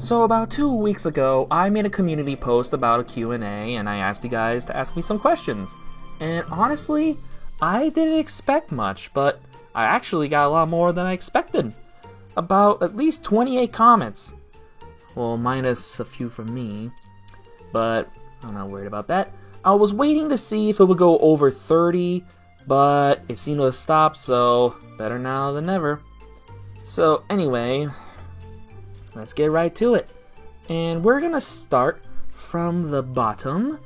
So about 2 weeks ago, I made a community post about a Q&A, and I asked you guys to ask me some questions. And honestly, I didn't expect much, but I actually got a lot more than I expected. About at least 28 comments. Well, minus a few from me, but I'm not worried about that. I was waiting to see if it would go over 30, but it seemed to have stopped, so better now than never. So anyway, let's get right to it. And we're gonna start from the bottom,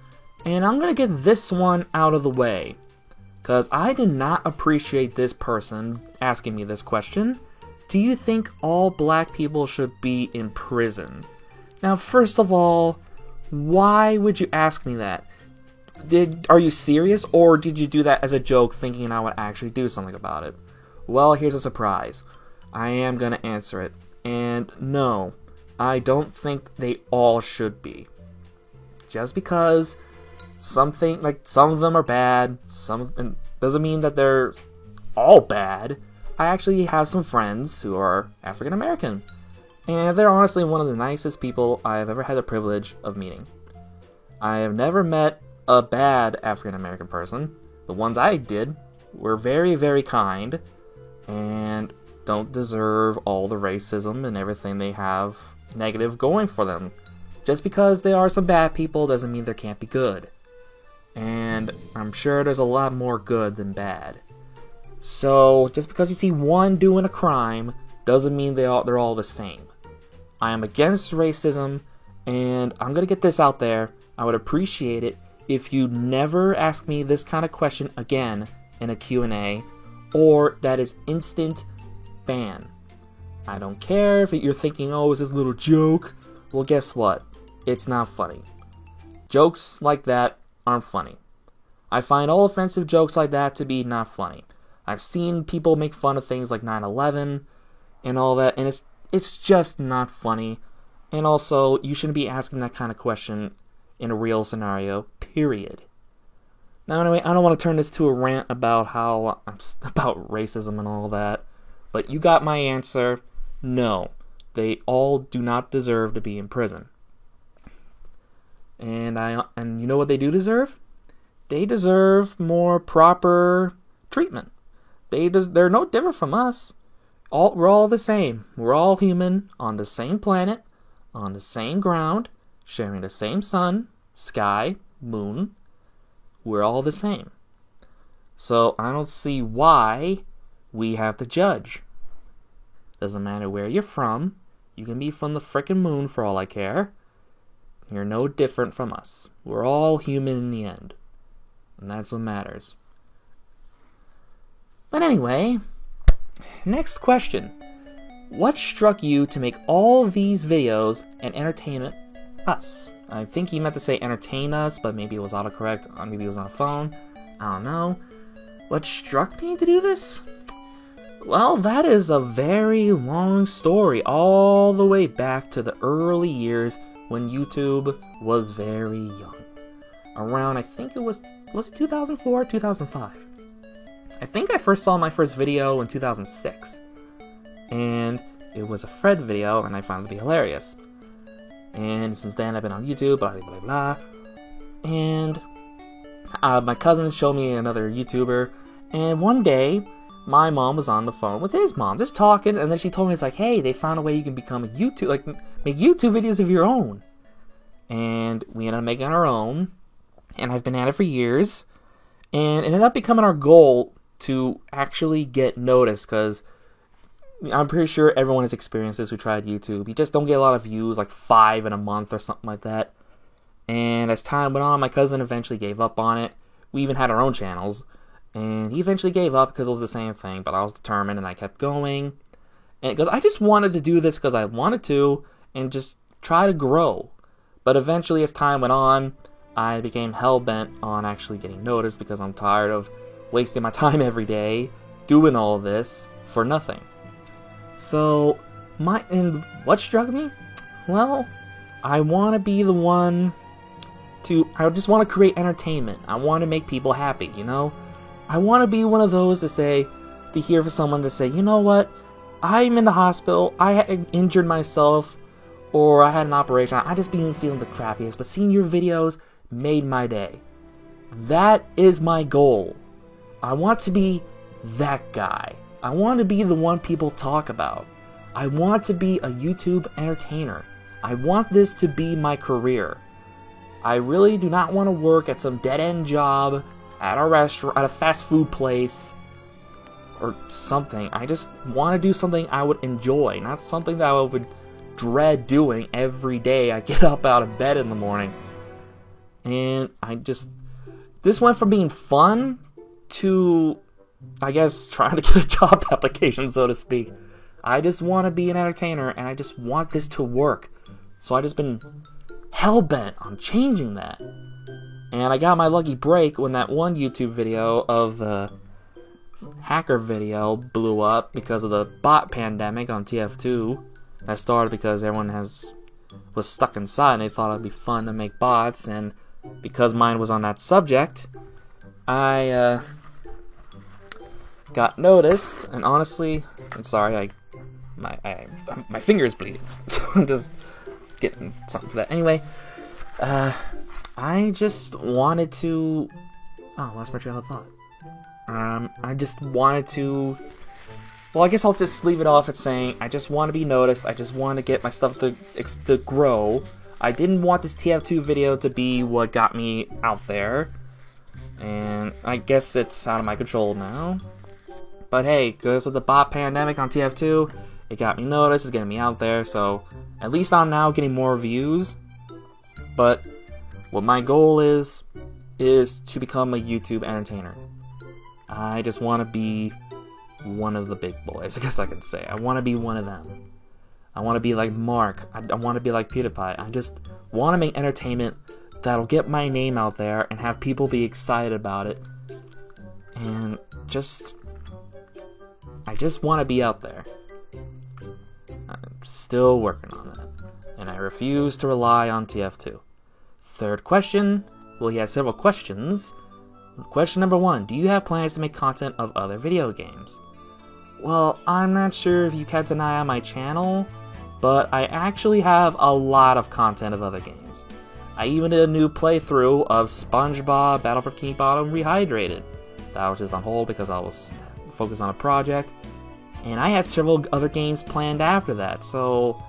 and I'm gonna get this one out of the way, because I did not appreciate this person asking me this question. Do you think all black people should be in prison? Now, first of all, why would you ask me that? Are you serious, or did you do that as a joke thinking I would actually do something about it? Well, here's a surprise. I am gonna answer it. And no, I don't think they all should be. Just because some of them are bad, doesn't mean that they're all bad. I actually have some friends who are African American, and they're honestly one of the nicest people I have ever had the privilege of meeting. I have never met a bad African American person. The ones I did were very, very kind, and don't deserve all the racism and everything they have negative going for them. Just because they are some bad people doesn't mean there can't be good. And I'm sure there's a lot more good than bad. So, just because you see one doing a crime doesn't mean they're all the same. I am against racism, and I'm gonna get this out there. I would appreciate it if you never ask me this kind of question again in a Q&A, or that is instant ban. I don't care if you're thinking, oh, is this a little joke? Well, guess what? It's not funny. Jokes like that aren't funny. I find all offensive jokes like that to be not funny. I've seen people make fun of things like 9/11 and all that, and it's just not funny. And also, you shouldn't be asking that kind of question in a real scenario, period. Now, anyway, I don't want to turn this to a rant about about racism and all that, but you got my answer. No, they all do not deserve to be in prison. And you know what they do deserve? They deserve more proper treatment. They're no different from us. We're all the same. We're all human on the same planet, on the same ground, sharing the same sun, sky, moon. We're all the same. So I don't see why we have to judge. Doesn't matter where you're from. You can be from the frickin' moon for all I care. You're no different from us. We're all human in the end. And that's what matters. But anyway, next question. What struck you to make all these videos and entertain us? I think he meant to say entertain us, but maybe it was autocorrect, or maybe it was on a phone. I don't know. What struck me to do this? Well, that is a very long story, all the way back to the early years when YouTube was very young. Around, I think it was it 2004, 2005? I think I first saw my first video in 2006. And it was a Fred video, and I found it to be hilarious. And since then, I've been on YouTube, blah, blah, blah, blah. And my cousin showed me another YouTuber, and one day, my mom was on the phone with his mom, just talking, and then she told me, it's like, hey, they found a way you can become a make YouTube videos of your own. And we ended up making our own, and I've been at it for years, and it ended up becoming our goal to actually get noticed, because I'm pretty sure everyone has experienced this who tried YouTube. You just don't get a lot of views, like 5 in a month or something like that. And as time went on, my cousin eventually gave up on it. We even had our own channels. And he eventually gave up because it was the same thing. But I was determined and I kept going. And because I just wanted to do this because I wanted to. And just try to grow. But eventually as time went on, I became hell-bent on actually getting noticed. Because I'm tired of wasting my time every day doing all this for nothing. So, and what struck me? Well, I want to be the one I just want to create entertainment. I want to make people happy, you know? I want to be one of those to hear for someone to say, you know what? I'm in the hospital, I injured myself, or I had an operation, I just been feeling the crappiest, but seeing your videos made my day. That is my goal. I want to be that guy. I want to be the one people talk about. I want to be a YouTube entertainer. I want this to be my career. I really do not want to work at some dead-end job, at a restaurant, at a fast food place, or something. I just want to do something I would enjoy, not something that I would dread doing every day I get up out of bed in the morning. And this went from being fun to, I guess, trying to get a job application, so to speak. I just want to be an entertainer, and I just want this to work. So I just been hell-bent on changing that. And I got my lucky break when that one YouTube video of the hacker video blew up because of the bot pandemic on TF2. That started because everyone was stuck inside and they thought it'd be fun to make bots, and because mine was on that subject, I got noticed, and honestly, I'm sorry, my finger is bleeding, so I'm just getting something for that. Anyway, I just wanted to... Oh, I lost my train of thought. I just wanted to... Well, I guess I'll just leave it off at saying I just want to be noticed. I just want to get my stuff to grow. I didn't want this TF2 video to be what got me out there. And I guess it's out of my control now. But hey, because of the bot pandemic on TF2, it got me noticed, it's getting me out there, so at least I'm now getting more views. But what my goal is to become a YouTube entertainer. I just want to be one of the big boys, I guess I can say. I want to be one of them. I want to be like Mark. I want to be like PewDiePie. I just want to make entertainment that'll get my name out there and have people be excited about it. And I just want to be out there. I'm still working on that. And I refuse to rely on TF2. Third question. Well, he has several questions. Question number 1. Do you have plans to make content of other video games? Well, I'm not sure if you kept an eye on my channel, but I actually have a lot of content of other games. I even did a new playthrough of SpongeBob Battle for Bikini Bottom Rehydrated. That was just on hold because I was focused on a project. And I had several other games planned after that, so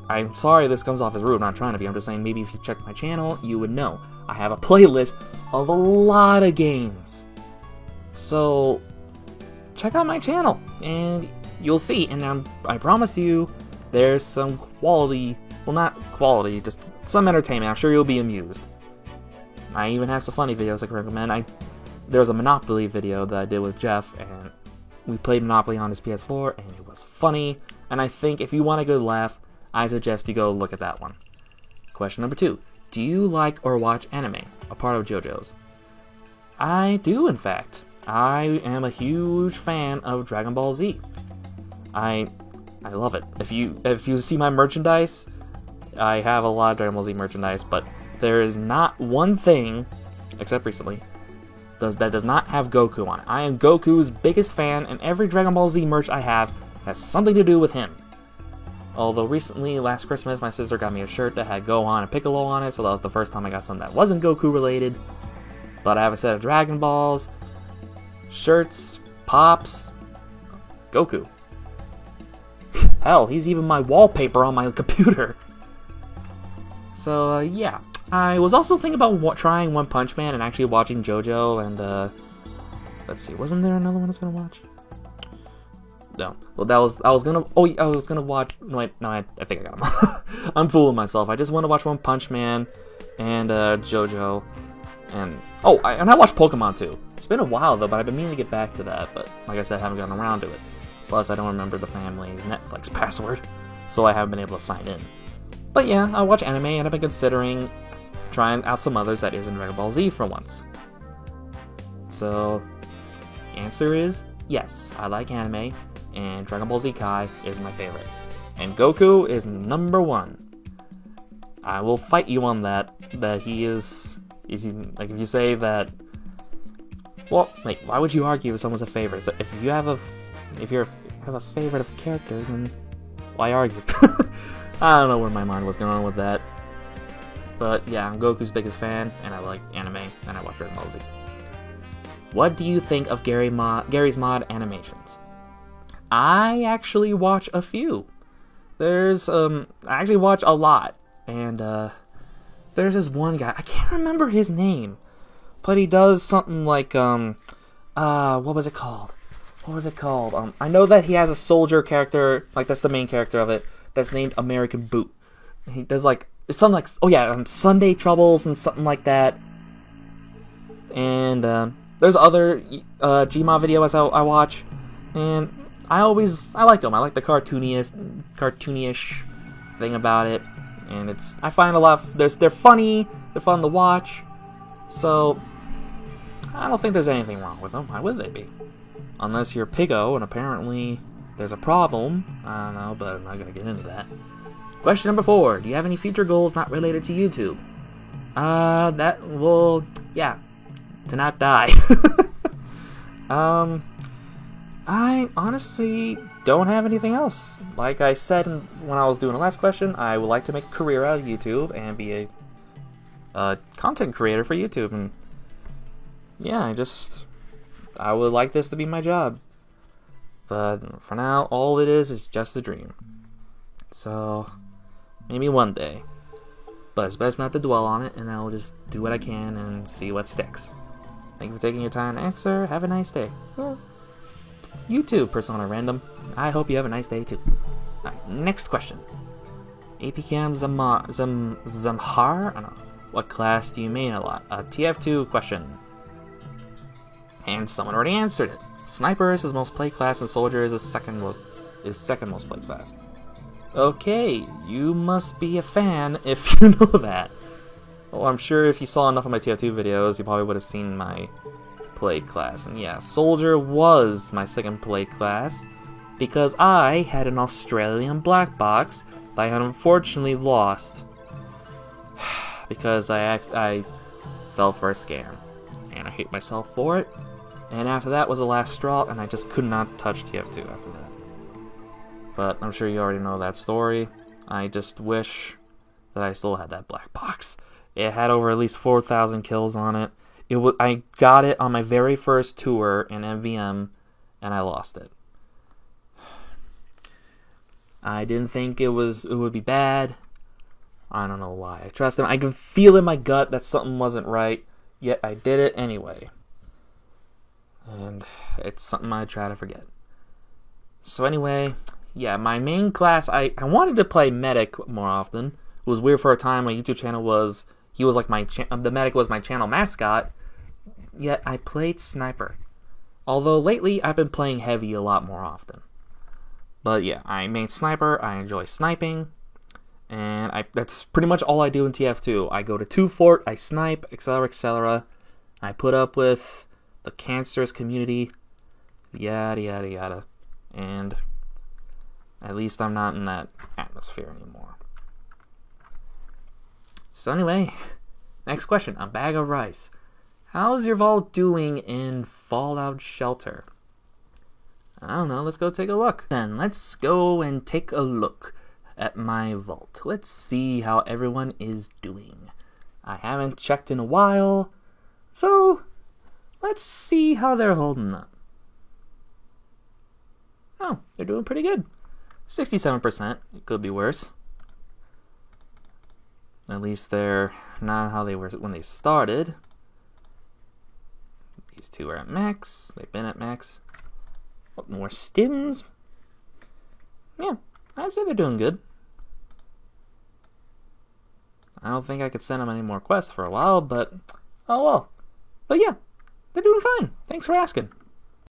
I'm sorry this comes off as rude, I'm not trying to be, I'm just saying maybe if you checked my channel, you would know. I have a playlist of a lot of games. So, check out my channel, and you'll see, and I promise you, there's some quality, well not quality, just some entertainment, I'm sure you'll be amused. I even have some funny videos I can recommend. There was a Monopoly video that I did with Jeff, and we played Monopoly on his PS4, and it was funny, and I think if you want a good laugh, I suggest you go look at that one. Question number 2. Do you like or watch anime, a part of JoJo's? I do, in fact. I am a huge fan of Dragon Ball Z. I love it. If you see my merchandise, I have a lot of Dragon Ball Z merchandise, but there is not one thing, except recently, that does not have Goku on it. I am Goku's biggest fan, and every Dragon Ball Z merch I have has something to do with him. Although recently, last Christmas, my sister got me a shirt that had Gohan and Piccolo on it, so that was the first time I got something that wasn't Goku related. But I have a set of Dragon Balls, shirts, pops, Goku. Hell, he's even my wallpaper on my computer. So, yeah. I was also thinking about trying One Punch Man and actually watching JoJo and, let's see, wasn't there another one I was gonna watch? No. Well, I was gonna watch, I think I got him. I'm fooling myself. I just want to watch One Punch Man and, JoJo, and, I watched Pokemon too. It's been a while though, but I've been meaning to get back to that, but like I said, I haven't gotten around to it. Plus, I don't remember the family's Netflix password, so I haven't been able to sign in. But yeah, I watch anime, and I've been considering trying out some others that isn't Dragon Ball Z for once. So, the answer is yes, I like anime, and Dragon Ball Z Kai is my favorite. And Goku is number 1. I will fight you on that he is even, like, if you say that, well, like, why would you argue if someone's a favorite? So if you have a favorite of character, then why argue? I don't know where my mind was going with that. But yeah, I'm Goku's biggest fan, and I like anime, and I watch Dragon Ball Z. What do you think of Gary's Mod animations? I actually watch a few. I actually watch a lot, and there's this one guy, I can't remember his name, but he does something like, what was it called? I know that he has a soldier character, like that's the main character of it, that's named American Boot. He does like, it's something like, Sunday Troubles and something like that. And there's other Gmod videos I watch, and I like them. I like the cartoonish thing about it, and I find a lot they're funny, they're fun to watch, so I don't think there's anything wrong with them. Why would they be? Unless you're Piggo, and apparently there's a problem. I don't know, but I'm not gonna get into that. Question number 4. Do you have any future goals not related to YouTube? To not die. I honestly don't have anything else. Like I said when I was doing the last question, I would like to make a career out of YouTube and be a content creator for YouTube. And yeah, I would like this to be my job. But for now, all it is just a dream. So maybe one day. But it's best not to dwell on it, and I'll just do what I can and see what sticks. Thank you for taking your time to answer. Have a nice day. You too, Persona Random. I hope you have a nice day too. Alright, next question. APCam Zamhar? I don't know. What class do you main a lot? A TF2 question. And someone already answered it. Sniper is his most played class, and Soldier is his second most played class. Okay, you must be a fan if you know that. Well, I'm sure if you saw enough of my TF2 videos, you probably would have seen my played class. And yeah, Soldier was my second played class because I had an Australian black box that I had unfortunately lost because I fell for a scam, and I hate myself for it. And after that was the last straw, and I just could not touch TF2 after that. But I'm sure you already know that story. I just wish that I still had that black box. It had over at least 4,000 kills on it. I got it on my very first tour in MVM, and I lost it. I didn't think it would be bad. I don't know why. I trust him. I can feel in my gut that something wasn't right, yet I did it anyway. And it's something I try to forget. So anyway, yeah, my main class, I wanted to play Medic more often. It was weird for a time. My YouTube channel he was like the Medic was my channel mascot, yet I played Sniper. Although lately, I've been playing Heavy a lot more often. But yeah, I main Sniper, I enjoy sniping, and that's pretty much all I do in TF2. I go to 2 Fort, I snipe, etc., etc. I put up with the cancerous community, yada yada yada, and at least I'm not in that atmosphere anymore. So anyway, next question. A bag of rice. How's your vault doing in Fallout Shelter? I don't know, let's go take a look. Then let's go and take a look at my vault. Let's see how everyone is doing. I haven't checked in a while, so let's see how they're holding up. Oh, they're doing pretty good. 67%. It could be worse. At least they're not how they were when they started. These two are at max. They've been at max. What more stims? Yeah, I'd say they're doing good. I don't think I could send them any more quests for a while, but oh well. But yeah, they're doing fine. Thanks for asking.